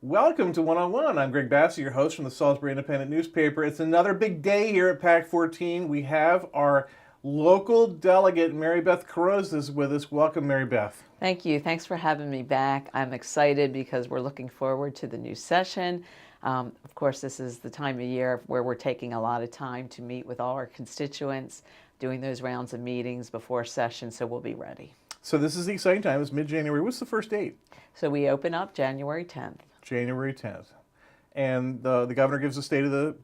Welcome to One-on-One. I'm Greg Bassey, your host from the Salisbury Independent newspaper. It's another big day here at PAC 14. We have our local delegate, Mary Beth Carozza, is with us. Welcome, Mary Beth. Thank you. Thanks for having me back. I'm excited because we're looking forward to the new session. Of course, this is the time of year where we're taking a lot of time to meet with all our constituents, doing those rounds of meetings before session, so we'll be ready. So this is the exciting time. It's mid-January. What's the first date? So we open up January 10th. January 10th. And the governor gives a state of the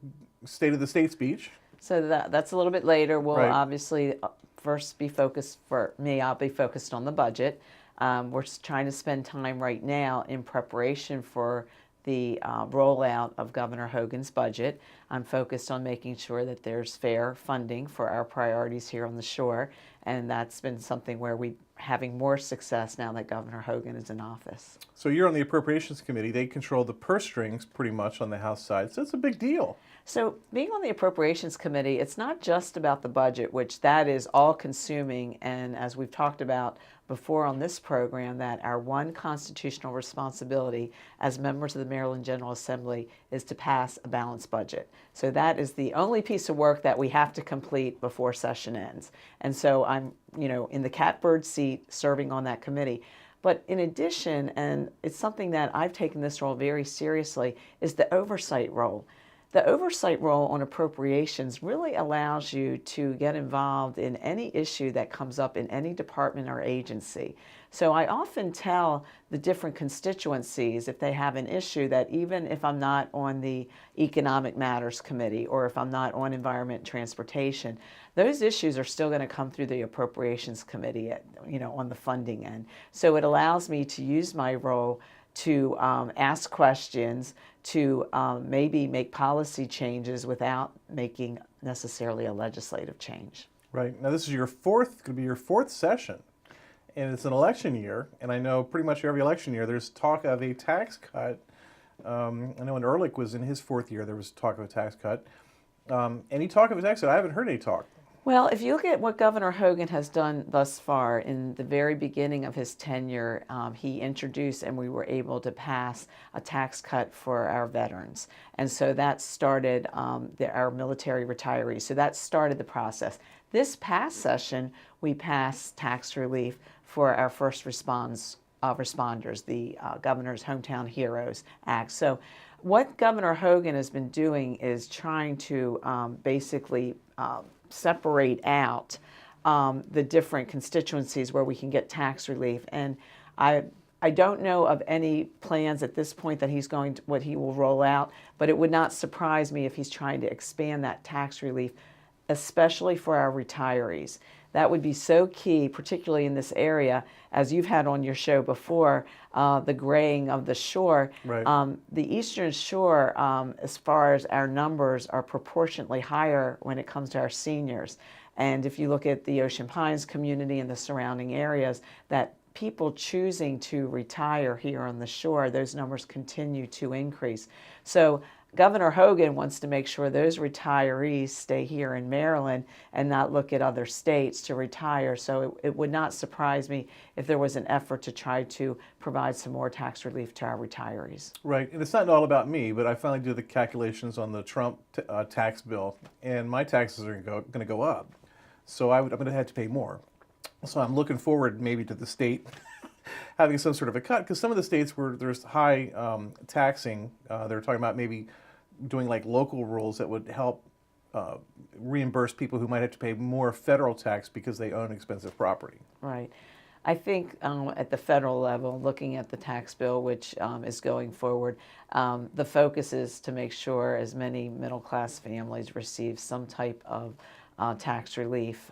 state speech. So that's a little bit later. We'll Right. obviously first be focused, for me, I'll be focused on the budget. We're trying to spend time right now in preparation for the rollout of Governor Hogan's budget. I'm focused on making sure that there's fair funding for our priorities here on the shore, and that's been something where we're having more success now that Governor Hogan is in office. So you're on the Appropriations Committee. They control the purse strings pretty much on the House side, so it's a big deal. So being on the Appropriations Committee, it's not just about the budget, which that is all-consuming, and as we've talked about before on this program, that our one constitutional responsibility as members of the Maryland General Assembly is to pass a balanced budget. So that is the only piece of work that we have to complete before session ends. And so I'm, in the catbird seat serving on that committee. But in addition, and it's something that I've taken this role very seriously, is the oversight role. The oversight role on appropriations really allows you to get involved in any issue that comes up in any department or agency. So I often tell the different constituencies, if they have an issue, that even if I'm not on the Economic Matters Committee or if I'm not on Environment and Transportation, those issues are still going to come through the Appropriations Committee on the funding end. So it allows me to use my role to ask questions, to maybe make policy changes without making necessarily a legislative change. Right. Now this is going to be your fourth session, and it's an election year, and I know pretty much every election year there's talk of a tax cut. I know when Ehrlich was in his fourth year, there was talk of a tax cut. Any talk of a tax cut? I haven't heard any talk. Well, if you look at what Governor Hogan has done thus far, in the very beginning of his tenure, he introduced and we were able to pass a tax cut for our veterans. And so that started our military retirees. So that started the process. This past session, we passed tax relief for our first responders, the Governor's Hometown Heroes Act. So what Governor Hogan has been doing is trying to basically separate out the different constituencies where we can get tax relief. And I don't know of any plans at this point that what he will roll out, but it would not surprise me if he's trying to expand that tax relief, especially for our retirees. That would be so key, particularly in this area, as you've had on your show before, the graying of the shore. Right. The Eastern Shore, as far as our numbers, are proportionately higher when it comes to our seniors. And if you look at the Ocean Pines community and the surrounding areas, that people choosing to retire here on the shore, those numbers continue to increase. So Governor Hogan wants to make sure those retirees stay here in Maryland and not look at other states to retire. So it would not surprise me if there was an effort to try to provide some more tax relief to our retirees. Right, and it's not all about me, but I finally did the calculations on the Trump tax bill, and my taxes are going to go up. So I'm going to have to pay more. So I'm looking forward maybe to the state having some sort of a cut, because some of the states where there's high taxing, they're talking about maybe doing like local rules that would help reimburse people who might have to pay more federal tax because they own expensive property. Right. I think at the federal level, looking at the tax bill, which is going forward, the focus is to make sure as many middle-class families receive some type of tax relief.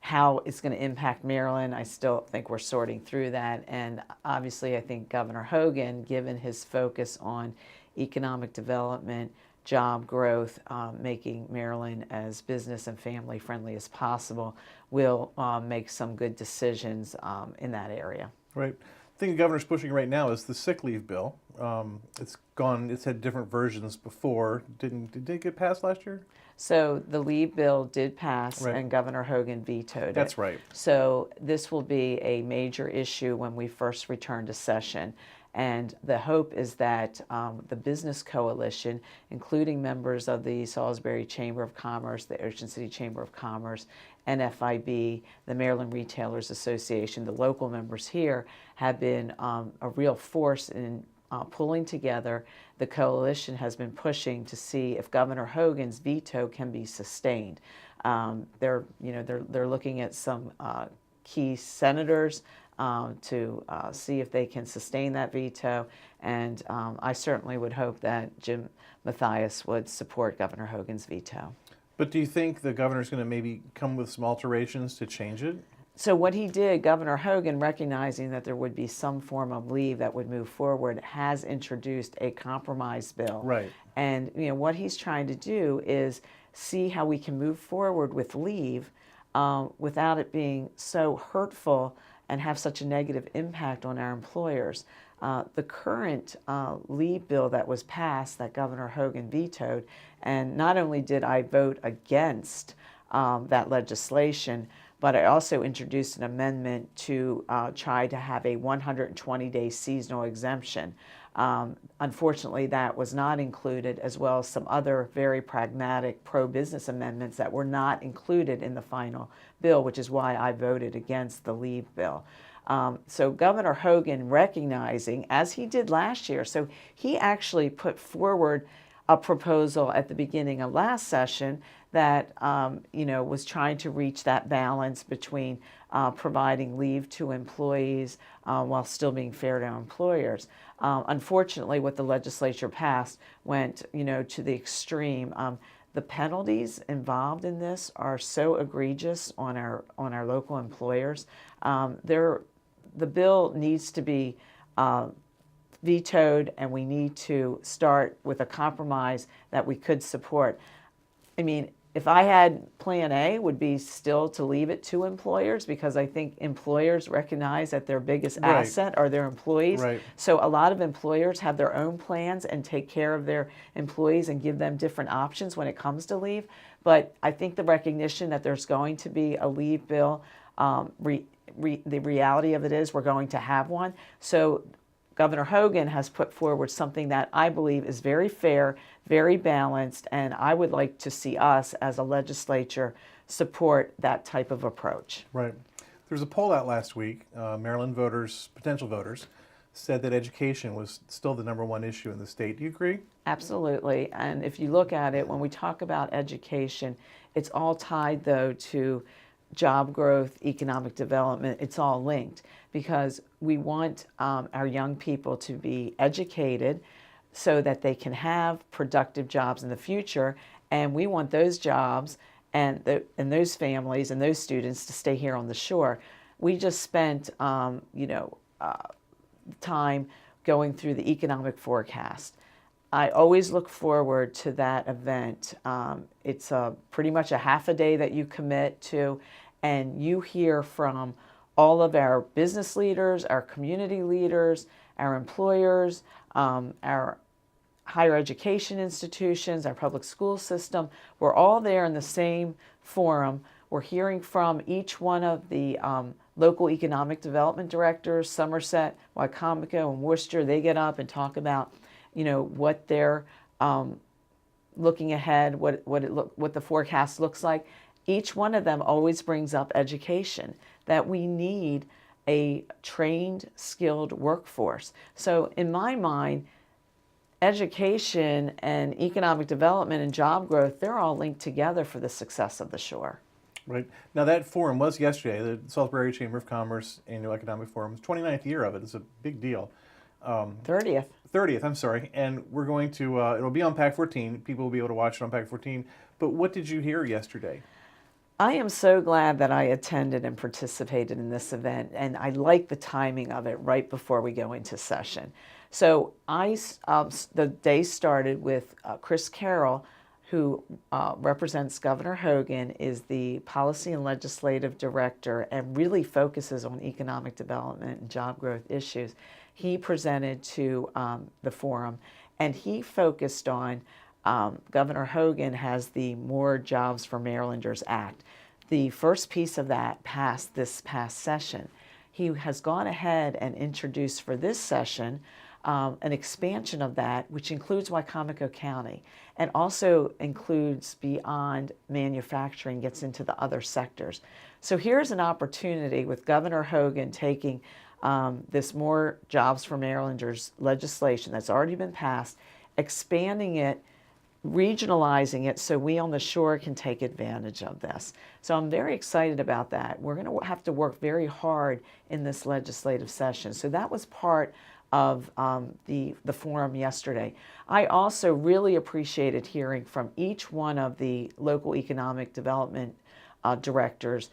how it's going to impact Maryland, I still think we're sorting through that. And obviously, I think Governor Hogan, given his focus on economic development, job growth, making Maryland as business and family friendly as possible, will make some good decisions in that area. Right. The thing the governor's pushing right now is the sick leave bill. It's had different versions before. Did it get passed last year? So the leave bill did pass, Right. and Governor Hogan vetoed it. That's right. So this will be a major issue when we first return to session. And the hope is that the business coalition, including members of the Salisbury Chamber of Commerce, the Ocean City Chamber of Commerce, NFIB, the Maryland Retailers Association, the local members here, have been a real force in pulling together. The coalition has been pushing to see if Governor Hogan's veto can be sustained. They're looking at some key senators to see if they can sustain that veto, and I certainly would hope that Jim Mathias would support Governor Hogan's veto. But do you think the governor's going to maybe come with some alterations to change it? So what he did, Governor Hogan, recognizing that there would be some form of leave that would move forward, has introduced a compromise bill. Right. And what he's trying to do is see how we can move forward with leave without it being so hurtful and have such a negative impact on our employers. The current leave bill that was passed that Governor Hogan vetoed, and not only did I vote against that legislation, but I also introduced an amendment to try to have a 120-day seasonal exemption. Unfortunately, that was not included, as well as some other very pragmatic pro-business amendments that were not included in the final bill, which is why I voted against the leave bill. So Governor Hogan, recognizing, as he did last year, so he actually put forward a proposal at the beginning of last session that was trying to reach that balance between providing leave to employees while still being fair to our employers. Unfortunately, what the legislature passed went to the extreme. The penalties involved in this are so egregious on our local employers. The bill needs to be vetoed, and we need to start with a compromise that we could support. I mean, if I had plan A, would be still to leave it to employers, because I think employers recognize that their biggest Right. asset are their employees. Right. So a lot of employers have their own plans and take care of their employees and give them different options when it comes to leave. But I think the recognition that there's going to be a leave bill, the reality of it is we're going to have one. So Governor Hogan has put forward something that I believe is very fair, very balanced, and I would like to see us as a legislature support that type of approach. Right. There was a poll out last week. Maryland voters, potential voters, said that education was still the #1 issue in the state. Do you agree? Absolutely. And if you look at it, when we talk about education, it's all tied, though, to job growth, economic development. It's all linked, because we want our young people to be educated so that they can have productive jobs in the future, and we want those jobs and those families and those students to stay here on the shore. We just spent time going through the economic forecast. I always look forward to that event. It's pretty much a half a day that you commit to, and you hear from all of our business leaders, our community leaders, our employers, our higher education institutions, our public school system. We're all there in the same forum. We're hearing from each one of the local economic development directors, Somerset, Wycomico, and Worcester. They get up and talk about, what they're looking ahead, what the forecast looks like. Each one of them always brings up education, that we need a trained, skilled workforce. So in my mind, education and economic development and job growth, they're all linked together for the success of the shore. Right. Now, that forum was yesterday, the Salisbury Chamber of Commerce Annual Economic Forum. It's 29th year of it. It's a big deal. 30th. 30th, I'm sorry. And we're going to, it'll be on PAC 14. People will be able to watch it on PAC 14. But what did you hear yesterday? I am so glad that I attended and participated in this event, and I like the timing of it right before we go into session. So the day started with Chris Carroll, who represents Governor Hogan, is the Policy and Legislative Director and really focuses on economic development and job growth issues. He presented to the forum, and he focused on Governor Hogan has the More Jobs for Marylanders Act. The first piece of that passed this past session. He has gone ahead and introduced for this session an expansion of that, which includes Wycomico County and also includes beyond manufacturing, gets into the other sectors. So here's an opportunity with Governor Hogan taking this More Jobs for Marylanders legislation that's already been passed, expanding it, regionalizing it so we on the shore can take advantage of this. So I'm very excited about that. We're going to have to work very hard in this legislative session. So that was part of the forum yesterday. I also really appreciated hearing from each one of the local economic development directors,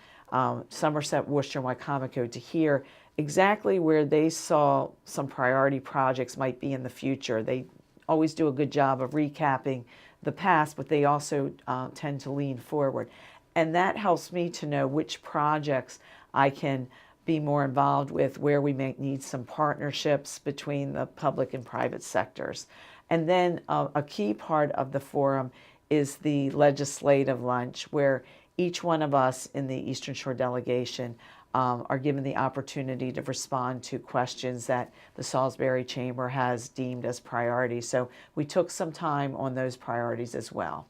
Somerset, Worcester, and Wycomico, to hear exactly where they saw some priority projects might be in the future. They always do a good job of recapping the past, but they also tend to lean forward. And that helps me to know which projects I can be more involved with, where we may need some partnerships between the public and private sectors. And then a key part of the forum is the legislative lunch, where each one of us in the Eastern Shore delegation are given the opportunity to respond to questions that the Salisbury Chamber has deemed as priorities. So we took some time on those priorities as well.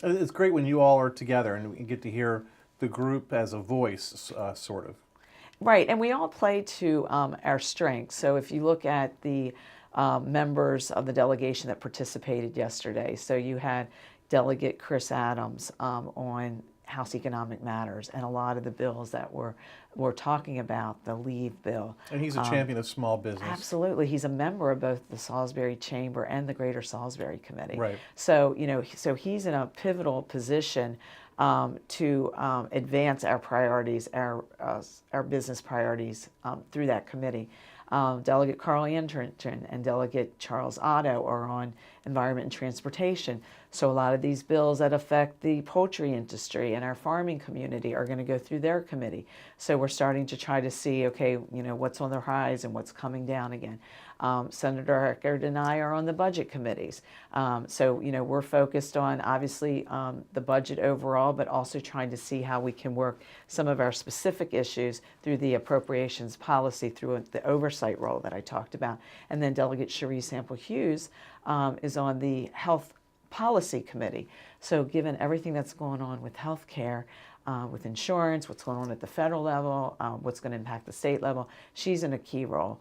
It's great when you all are together and we get to hear the group as a voice, sort of. Right, and we all play to our strengths. So if you look at the members of the delegation that participated yesterday, so you had Delegate Chris Adams on House Economic Matters and a lot of the bills that we're talking about, the leave bill. And he's a champion of small business. Absolutely. He's a member of both the Salisbury Chamber and the Greater Salisbury Committee. Right. So, so he's in a pivotal position to advance our priorities, our business priorities through that committee. Delegate Carl Anderton and Delegate Charles Otto are on environment and transportation. So a lot of these bills that affect the poultry industry and our farming community are going to go through their committee. So we're starting to try to see, okay, what's on the rise and what's coming down again. Senator Eckert and I are on the budget committees. So, we're focused on obviously the budget overall, but also trying to see how we can work some of our specific issues through the appropriations policy, through the oversight role that I talked about. And then Delegate Cherie Sample Hughes is on the Health Policy Committee. So given everything that's going on with health care, with insurance, what's going on at the federal level, what's going to impact the state level, she's in a key role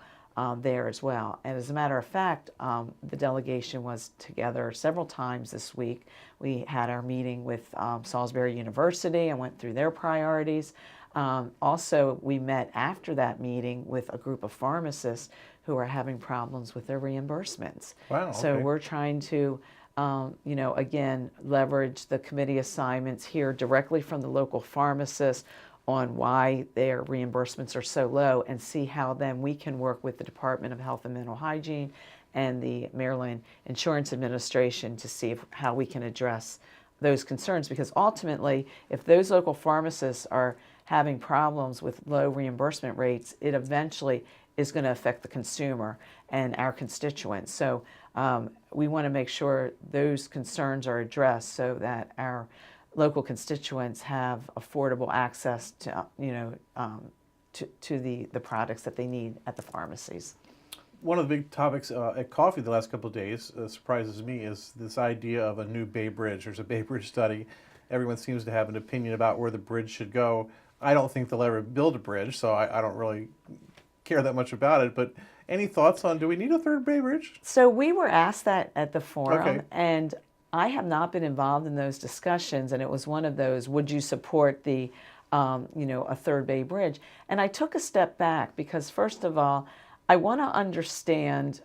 there as well. And as a matter of fact, the delegation was together several times this week. We had our meeting with Salisbury University and went through their priorities. Also, we met after that meeting with a group of pharmacists who are having problems with their reimbursements. Wow, So okay. we're trying to again, leverage the committee assignments, hear directly from the local pharmacists on why their reimbursements are so low, and see how then we can work with the Department of Health and Mental Hygiene and the Maryland Insurance Administration to see how we can address those concerns. Because ultimately, if those local pharmacists are having problems with low reimbursement rates, it eventually is going to affect the consumer and our constituents. So we want to make sure those concerns are addressed so that our local constituents have affordable access to, to the products that they need at the pharmacies. One of the big topics at coffee the last couple of days surprises me is this idea of a new Bay Bridge. There's a Bay Bridge study. Everyone seems to have an opinion about where the bridge should go. I don't think they'll ever build a bridge, so I don't really care that much about it. But any thoughts on, do we need a third Bay Bridge? So we were asked that at the forum, Okay. and I have not been involved in those discussions, and it was one of those, would you support the, a third Bay Bridge? And I took a step back because, first of all, I want to understand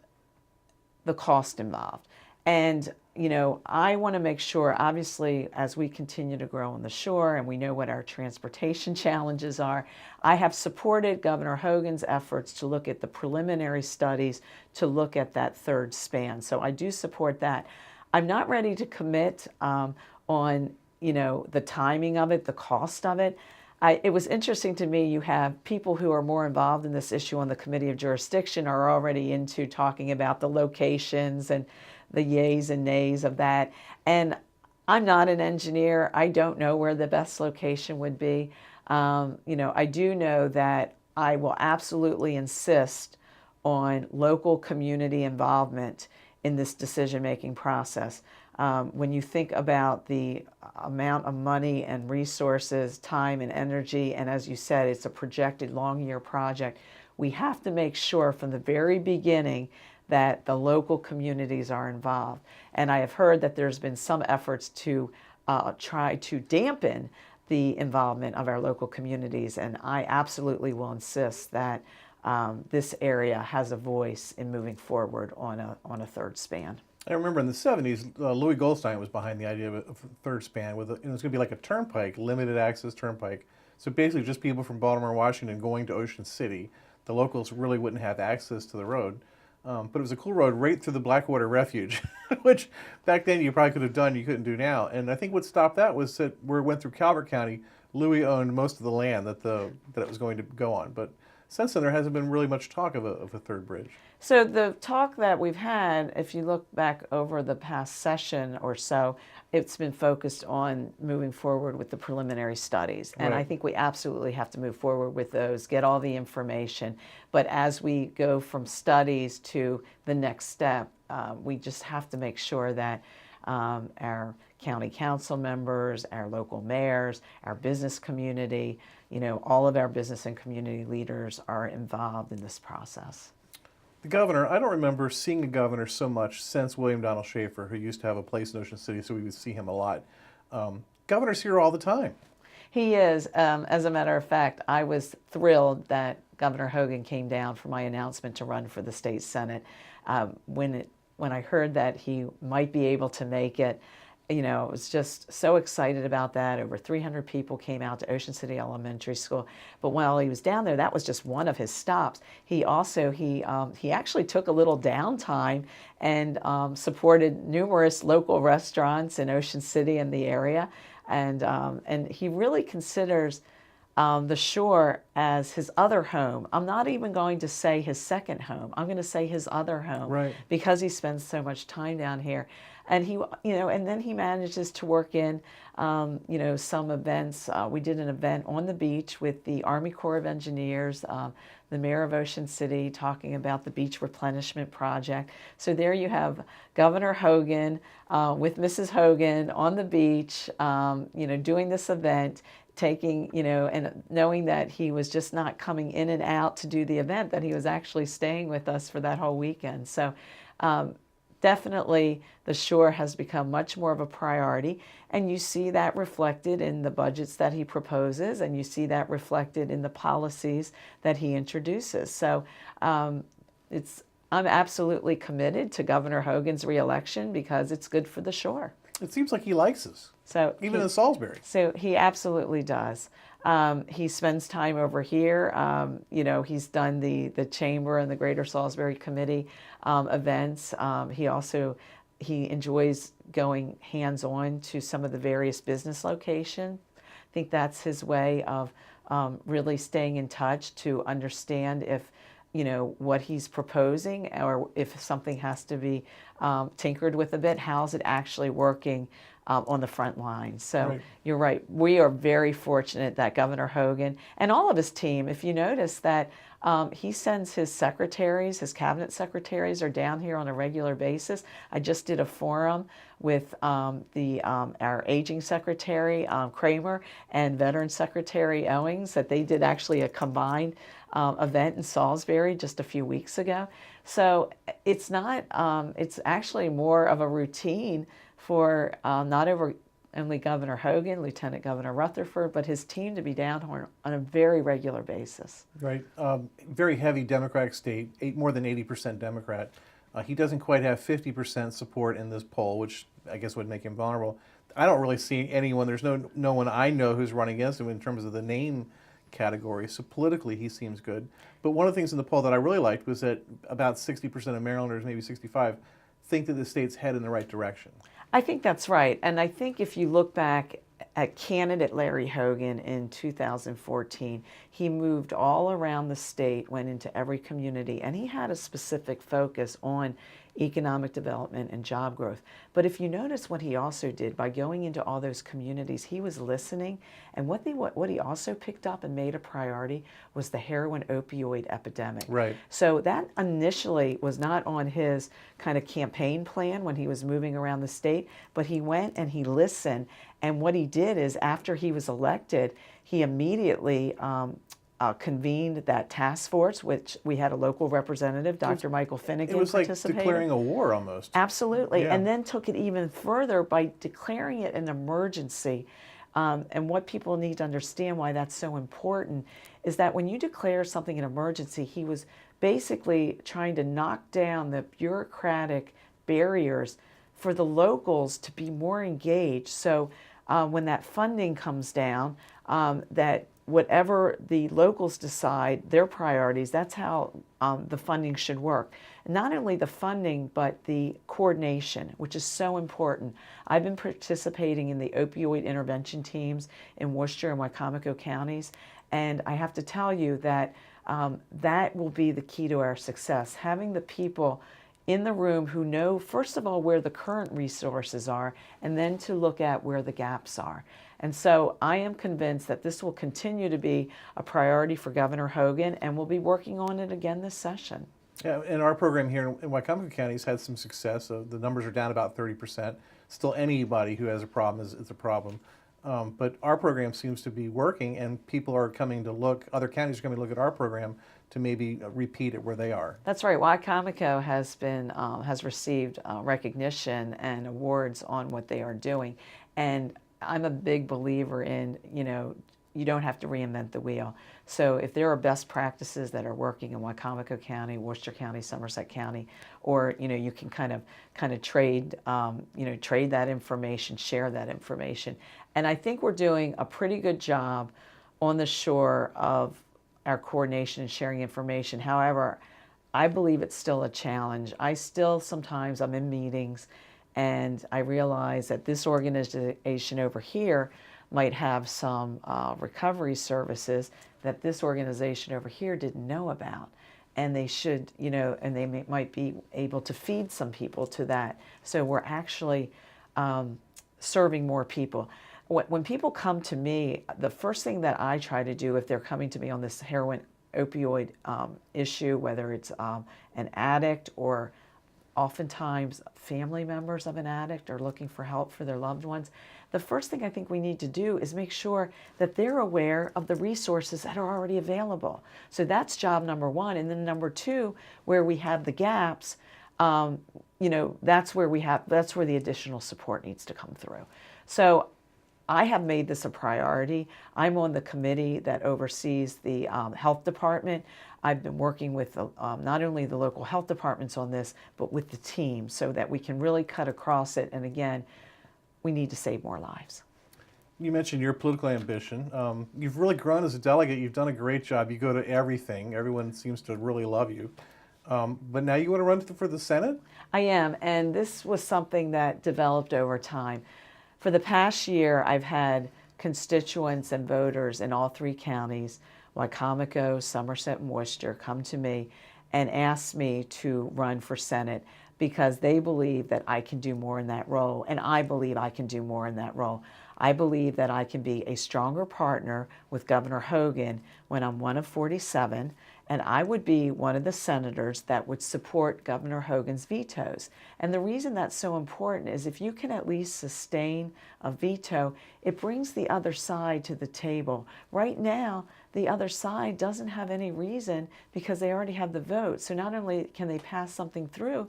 the cost involved. And I want to make sure, obviously, as we continue to grow on the shore and we know what our transportation challenges are, I have supported Governor Hogan's efforts to look at the preliminary studies to look at that third span. So I do support that. I'm not ready to commit on, the timing of it, the cost of it. It was interesting to me, you have people who are more involved in this issue on the Committee of Jurisdiction are already into talking about the locations and the yays and nays of that. And I'm not an engineer. I don't know where the best location would be. I do know that I will absolutely insist on local community involvement in this decision-making process. When you think about the amount of money and resources, time and energy, and as you said, it's a projected long-year project, we have to make sure from the very beginning that the local communities are involved. And I have heard that there's been some efforts to try to dampen the involvement of our local communities, and I absolutely will insist that this area has a voice in moving forward on a third span. I remember in the 70s, Louis Goldstein was behind the idea of a third span with it was going to be like a turnpike, limited access turnpike. So basically just people from Baltimore, Washington going to Ocean City. The locals really wouldn't have access to the road. But it was a cool road right through the Blackwater Refuge, which back then you probably could have done, you couldn't do now. And I think what stopped that was that where it went through Calvert County, Louis owned most of the land that it was going to go on. But since then, there hasn't been really much talk of a third bridge. So the talk that we've had, if you look back over the past session or so, it's been focused on moving forward with the preliminary studies. And Right. I think we absolutely have to move forward with those, get all the information. But as we go from studies to the next step, we just have to make sure that our county council members, our local mayors, our business community, all of our business and community leaders are involved in this process. The governor, I don't remember seeing a governor so much since William Donald Schaefer, who used to have a place in Ocean City, so we would see him a lot. Governor's here all the time. He is. As a matter of fact, I was thrilled that Governor Hogan came down for my announcement to run for the state senate. When I heard that he might be able to make it, I was just so excited about that. Over 300 people came out to Ocean City Elementary School. But while he was down there, that was just one of his stops. He also, he actually took a little downtime and supported numerous local restaurants in Ocean City and the area. And he really considers the shore as his other home. I'm not even going to say his second home. I'm going to say his other home, Right. because he spends so much time down here. And he, and then he manages to work in, some events. We did an event on the beach with the Army Corps of Engineers, the mayor of Ocean City, talking about the beach replenishment project. So there you have Governor Hogan with Mrs. Hogan on the beach, doing this event, taking, and knowing that he was just not coming in and out to do the event, that he was actually staying with us for that whole weekend. So definitely the shore has become much more of a priority, and you see that reflected in the budgets that he proposes, and you see that reflected in the policies that he introduces. So I'm absolutely committed to Governor Hogan's reelection because it's good for the shore. It seems like he likes us, So even in Salisbury. So he absolutely does. He spends time over here. He's done the Chamber and the Greater Salisbury Committee events. He enjoys going hands-on to some of the various business locations. I think that's his way of really staying in touch to understand if what he's proposing, or if something has to be tinkered with a bit, how's it actually working on the front line. So Right. You're right. We are very fortunate that Governor Hogan and all of his team, if you notice that he sends his secretaries, his cabinet secretaries are down here on a regular basis. I just did a forum with our aging secretary, Kramer, and veteran secretary Owings, that they did actually a combined event in Salisbury just a few weeks ago. So it's not, it's actually more of a routine for not only Governor Hogan, Lieutenant Governor Rutherford, but his team to be down here on a very regular basis. Right. Very heavy Democratic state, more than 80% Democrat. He doesn't quite have 50% support in this poll, which I guess would make him vulnerable. I don't really see anyone. There's no one I know who's running against him in terms of the name category. So politically, he seems good. But one of the things in the poll that I really liked was that about 60% of Marylanders, maybe 65, think that the state's head in the right direction. I think that's right. And I think if you look back at candidate Larry Hogan in 2014, he moved all around the state, went into every community, and he had a specific focus on economic development and job growth. But if you notice what he also did by going into all those communities, he was listening, and what he also picked up and made a priority was the heroin opioid epidemic. Right. So that initially was not on his kind of campaign plan when he was moving around the state, but he went and he listened, and what he did is after he was elected, he immediately convened that task force, which we had a local representative, Dr. Michael Finnegan, It was like participating. declaring a war almost. Absolutely, Yeah. and then took it even further by declaring it an emergency. And what people need to understand why that's so important is that when you declare something an emergency, he was basically trying to knock down the bureaucratic barriers for the locals to be more engaged. So when that funding comes down, that whatever the locals decide, their priorities, that's how the funding should work. Not only the funding, but the coordination, which is so important. I've been participating in the opioid intervention teams in Worcester and Wycomico counties, and I have to tell you that that will be the key to our success. Having the people in the room who know, first of all, where the current resources are, and then to look at where the gaps are. And so I am convinced that this will continue to be a priority for Governor Hogan, and we'll be working on it again this session. Yeah, and our program here in Wycomico County has had some success. The numbers are down about 30%. Still, anybody who has a problem is a problem. But our program seems to be working, and people are coming to look, other counties are coming to look at our program to maybe repeat it where they are. That's right. Wycomico has received recognition and awards on what they are doing. And I'm a big believer in, you don't have to reinvent the wheel. So if there are best practices that are working in Wycomico County, Worcester County, Somerset County, or you can kind of trade trade that information, share that information. And I think we're doing a pretty good job on the shore of our coordination and sharing information. However, I believe it's still a challenge. Sometimes I'm in meetings and I realize that this organization over here might have some recovery services that this organization over here didn't know about. And they should, and they might be able to feed some people to that. So we're actually serving more people. When people come to me, the first thing that I try to do if they're coming to me on this heroin opioid issue, whether it's an addict or oftentimes family members of an addict are looking for help for their loved ones, the first thing I think we need to do is make sure that they're aware of the resources that are already available. So that's job number one. And then number two, where we have the gaps, that's where the additional support needs to come through. So I have made this a priority. I'm on the committee that oversees the health department. I've been working with not only the local health departments on this, but with the team so that we can really cut across it. And again, we need to save more lives. You mentioned your political ambition. You've really grown as a delegate. You've done a great job. You go to everything. Everyone seems to really love you. But now you want to run for the Senate? I am, and this was something that developed over time. For the past year, I've had constituents and voters in all three counties, Wycomico, Somerset, and Worcester, come to me and ask me to run for Senate because they believe that I can do more in that role, and I believe I can do more in that role. I believe that I can be a stronger partner with Governor Hogan when I'm one of 47, and I would be one of the senators that would support Governor Hogan's vetoes. And the reason that's so important is if you can at least sustain a veto, it brings the other side to the table. Right now, the other side doesn't have any reason because they already have the vote. So not only can they pass something through,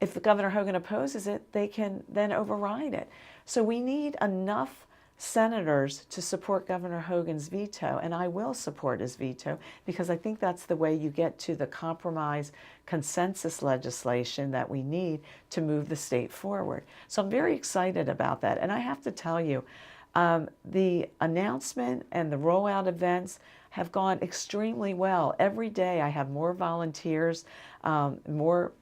if Governor Hogan opposes it, they can then override it. So we need enough senators to support Governor Hogan's veto, and I will support his veto because I think that's the way you get to the compromise consensus legislation that we need to move the state forward. So I'm very excited about that. And I have to tell you, the announcement and the rollout events have gone extremely well. Every day I have more volunteers, more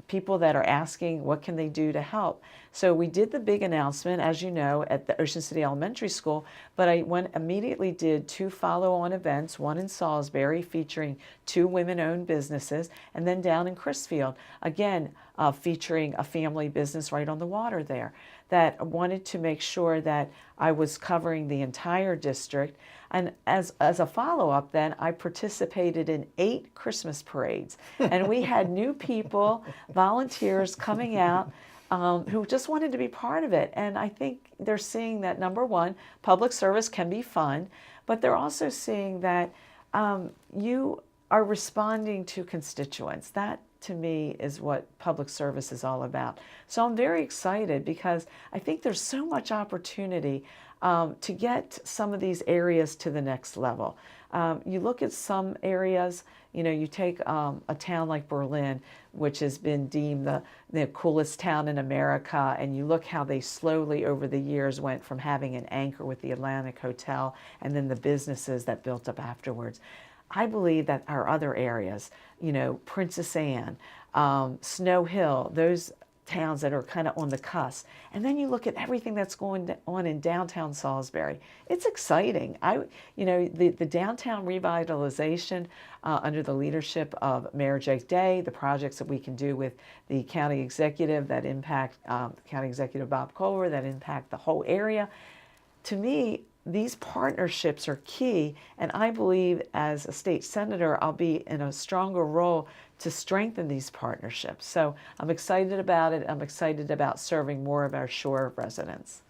people that are asking what can they do to help. So we did the big announcement, as you know, at the Ocean City Elementary School, but I immediately did 2 follow-on events, one in Salisbury featuring 2 women-owned businesses, and then down in Crisfield, again, featuring a family business right on the water there, that wanted to make sure that I was covering the entire district. And as a follow-up then, I participated in 8 Christmas parades. And we had new people, volunteers coming out who just wanted to be part of it. And I think they're seeing that, number one, public service can be fun, but they're also seeing that you are responding to constituents. That, to me, is what public service is all about. So I'm very excited because I think there's so much opportunity to get some of these areas to the next level. You look at some areas, you take a town like Berlin, which has been deemed the coolest town in America, and you look how they slowly over the years went from having an anchor with the Atlantic Hotel and then the businesses that built up afterwards. I believe that our other areas, Princess Anne, Snow Hill, those towns that are kind of on the cusp. And then you look at everything that's going on in downtown Salisbury. It's exciting. The downtown revitalization under the leadership of Mayor Jake Day, the projects that we can do with the county executive that impact County Executive Bob Culver, that impact the whole area. To me, these partnerships are key, and I believe as a state senator, I'll be in a stronger role to strengthen these partnerships. So I'm excited about it. I'm excited about serving more of our shore residents.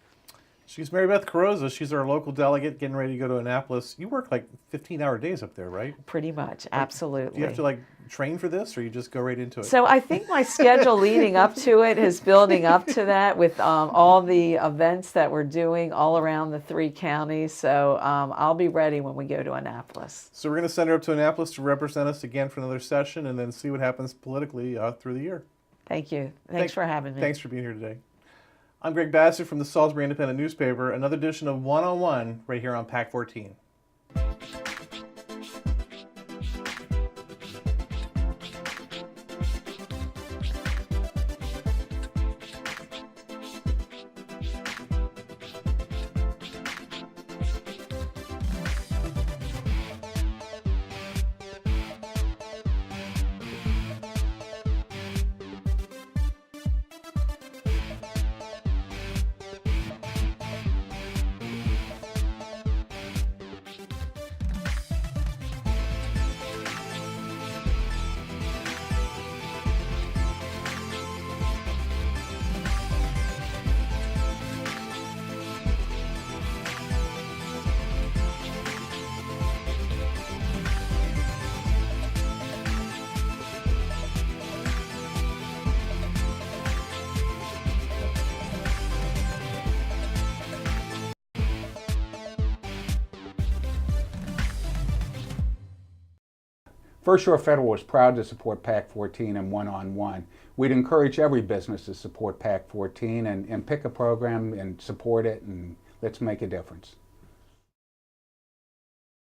She's Mary Beth Carozza. She's our local delegate getting ready to go to Annapolis. You work like 15-hour days up there, right? Pretty much, absolutely. Do you have to train for this, or you just go right into it? So I think my schedule leading up to it is building up to that with all the events that we're doing all around the 3 counties. So I'll be ready when we go to Annapolis. So we're going to send her up to Annapolis to represent us again for another session and then see what happens politically through the year. Thank you. Thanks for having me. Thanks for being here today. I'm Greg Bassett from the Salisbury Independent Newspaper. Another edition of One-on-One right here on PAC 14. First Shore Federal is proud to support PAC 14 and One-on-One. We'd encourage every business to support PAC 14 and pick a program and support it, and let's make a difference.